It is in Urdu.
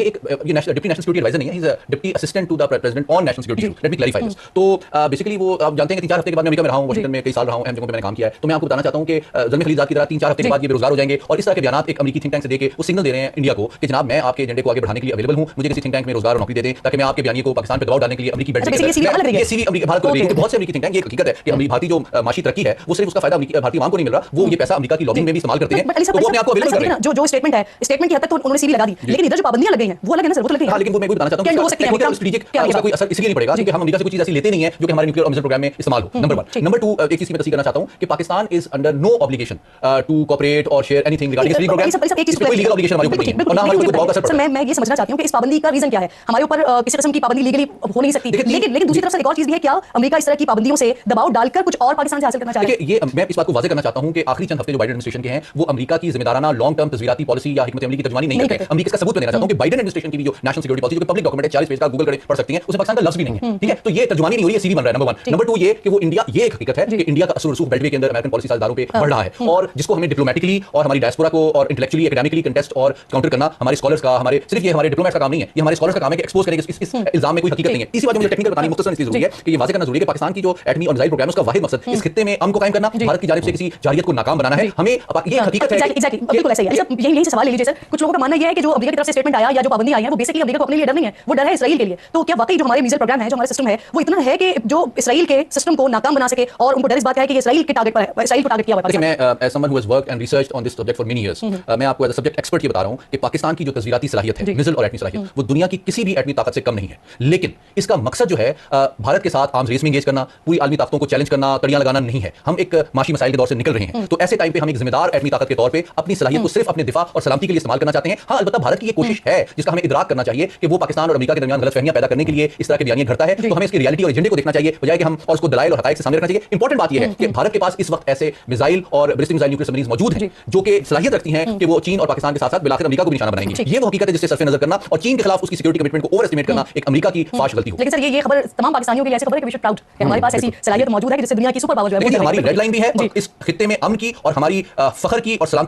ایک یہ ڈپٹی نیشنل سیکورٹی ایڈوائزر نہیں ہے, he is deputy assistant to the president on national security. Let me clarify this. تو بیسیکلی وہ آپ جانتے ہیں کہ 3-4 ہفتے کے بعد میں امریکہ میں رہا ہوں, واشنگٹن میں کئی سال رہا ہوں, اہم جگہوں پہ میں نے کام کیا ہے. تو میں آپ کو بتانا چاہتا ہوں کہ زلمے خلیل کی طرح 3-4 ہفتے کے بعد یہ بے روزگار ہو جائیں گے, اور اس طرح کے بیانات ایک امریکی تھنک ٹینک سے دے کے وہ سگنل دے رہے ہیں انڈیا کو کہ جناب میں آپ کے ایجنڈے کو آگے بڑھانے کے لیے اویلیبل ہوں, مجھے کسی تھنک ٹینک میں روزگار اور نوکری دے دیں تاکہ میں آپ کے بیانیے کو پاکستان پہ دباؤ ڈالنے کے لیے امریکی بیٹھ یہ سی وی امریکہ بھارت کو لے. بہت سے امریکی تھنک ٹینک یہ حقیقت ہے کہ بھارتی جو معاشی ترقی ہے وہ صرف اس کا فائدہ بھارتی عوام کو نہیں مل رہا, وہ یہ پیسہ امریکہ کی لابنگ میں بھی استعمال کرتے ہیں, تو وہ اپنے آپ کو اویلیبل کر رہے ہیں. جو اسٹیٹمنٹ ہے, اسٹیٹمنٹ کی حد تک تو انہوں نے سی وی لگا دی, لیکن ادھر جو پابندیاں لگ گئی ہیں وہ الگ ہے نا سر, وہ تو لگ گئی ہیں. ہاں لیکن وہ میں بتانا چاہتا ہوں کہ ٹیکنیکل اسٹریٹجک اس کا کوئی اثر اس لیے نہیں پڑے گا کہ ہم امریکہ سے کوئی چیز ایسی لیتے نہیں ہیں جو کہ ہمارے نیوکلیئر اور میزائل پروگرام میں استعمال ہو. نمبر 1. نمبر 2, ایک چیز میں تصحیح کرنا چاہتا ہوں کہ Pakistan is under no obligation to cooperate اور شیئر اینی تھنگ ریگارڈنگ اس پروگرام. اس پہ کوئی لیگل obligation ہمارے اوپر نہیں ہے اور نہ ہمارے اوپر دباؤ کا اثر پڑتا ہے. میں یہ سمجھنا چاہتی ہوں کہ اس پابندی کا ریزن کیا ہے, ہمارے اوپر کسی قسم کی پابندی لیگلی ہو نہیں سکتی, لیکن دوسری طرف سے ایک اور چیز بھی ہے, کیا امریکہ اس طرح کی پابندیوں سے دباؤ ڈال کر کچھ اور پاکستان سے حاصل کرنا چاہتا ہے؟ یہ میں اس بات کو واضح کرنا چاہتا ہوں کہ آخری چند ہفتے جو بائیڈن ایڈمنسٹریشن کے ہیں وہ امریکہ کی ذمہ دارانہ لانگ ٹرم تجویزاتی پالیسی یا حکمت عملی کی ترجمانی نہیں کرتے. امریکہ اس کا ثبوت میں دینا چاہتا ہوں کہ بائیڈن ایڈمنسٹریشن کی بھی جو نیشنل سیکورٹی پالیسی جو کہ پبلک ڈاکومنٹ ہے 40 پیج کا, گوگل کرے پڑھ سکتی ہیں, اس میں پاکستان کا لفظ بھی نہیں ہے. ٹھیک ہے, تو یہ ترجمانی نہیں ہو رہی ہے, سی وی بن رہا ہے. نمبر 1. نمبر 2 یہ کہ وہ انڈیا, یہ ایک حقیقت ہے کہ انڈیا کا اثر و رسوخ بیلٹ وے کے اندر امریکن پالیسی سازداروں پہ بڑھ رہا ہے, اور جس کو ہمیں ڈپلومیٹکلی اور ہماری ڈائسپورا کو اور انٹلیکچولی اکیڈیمکلی کنٹیسٹ اور کاؤنٹر کرنا ہمارے اسکالرس کا, ہمارے صرف یہ ہمارے ڈپلومیٹ کا کام نہیں ہے, یہ ہمارے اسکالرس کا کام ہے کہ ایکسپوز کریں کہ اس الزام میں کوئی حقیقت نہیں ہے. اسی بات میں مجھے ٹیکنیکل بتانی مختصر اس لیے ضروری ہے کہ یہ واضح کرنا ضروری ہے کہ پاکستان کی جو ایٹمی اور میزائل پروگرام ہے اس کا واحد مقصد اس خطے میں امن کو قائم کرنا, بھارت کی جانب سے کسی جارحیت کو ناکام بنانا ہے. ہمیں یہ حقیقت ہے بالکل ایسا ہی ہے. یہی سے سوال لے لیجیے سر, کچھ لوگوں کا ماننا یہ ہے کہ جو امریکہ کی طرف سے اسٹیٹمنٹ آیا یا جو پابندی آئی ہے وہ بیسیکلی امریکہ کو اپنے لیے ڈر نہیں ہے, وہ ڈر ہے اسرائیل کے لیے. تو کیا واقعی جو ہمارے میزائل پروگرام ہے, جو ہمارا سسٹم ہے, وہ اتنا ہے کہ جو اسرائیل کے سسٹم کو ناکام بنا سکے, اور ان کو ڈر اس بات کا ہے کہ یہ اسرائیل کے ٹارگٹ پر ہے, اسرائیل کو ٹارگٹ کیا ہوا ہے. دیکھیں, میں as Samoon who has worked and researched on this subject for many years, میں آپ کو ایز اے سبجیکٹ ایکسپرٹ یہ بتا رہا ہوں کہ پاکستان کی جو تجزیاتی صلاحیت ہے, میزائل اور ایٹمی صلاحیت, وہ دنیا کی کسی بھی ایٹمی طاقت سے کم نہیں ہے. لیکن اس کا مقصد جو ہے بھارت کے ساتھ آرمز ریس میں انگیج کرنا, پوری عالمی طاقتوں کو چیلنج کرنا, تڑیاں لگانا نہیں ہے. ہم ایک معاشی مسائل کے دور سے نکل رہے ہیں, تو ایسے ٹائم پہ ہم ایک ذمہ دار ایٹمی طاقت کے طور پہ اپنی صلاحیت کو صرف اپنے دفاع اور سلامتی کے لیے استعمال کرنا چاہتے ہیں. ہاں البتہ بھارت کی یہ کوشش ہے جس کا ہمیں ادراک کرنا چاہیے کہ وہ پاکستان اور امریکہ کے درمیان غلط فہمیاں پیدا کرنے کے لیے اس طرح کے بیانیے گھڑتا ہے, تو ہمیں اس کی ریئلٹی اور ایجنڈے کو دیکھنا چاہیے بجائے کہ ہم اور اس کو دلائل اور حقائق سے سامنے رکھنا چاہیے. امپورٹنٹ بات یہ ہے کہ بھارت کے پاس اس وقت ایسے میزائل اور بیلسٹک میزائل نیوکلیئر سبمرینز موجود ہیں جو کہ صلاحیت رکھتی ہیں کہ وہ چین اور پاکستان کے ساتھ ساتھ بالآخر امریکہ کو بھی نشانہ بنائیں گے. یہ وہ حقیقت ہے جس سے صرف نظر کرنا اور چین کے خلاف اس کی سیکورٹی کمٹمنٹ کو اوور اسٹیمیٹ کرنا ایک امریکہ کی فاش غلطی ہو. لیکن سر یہ خبر تمام پاکستانیوں کے لیے ایسی خبر ہے کہ وی شوڈ پراؤڈ کہ ہمارے پاس ایسی صلاحیت موجود ہے کہ جس سے دنیا کی سپر پاور جو ہے ہماری ریڈ لائن بھی ہے, اور اس خطے میں امن کی اور ہماری فخر کی اور سلامتی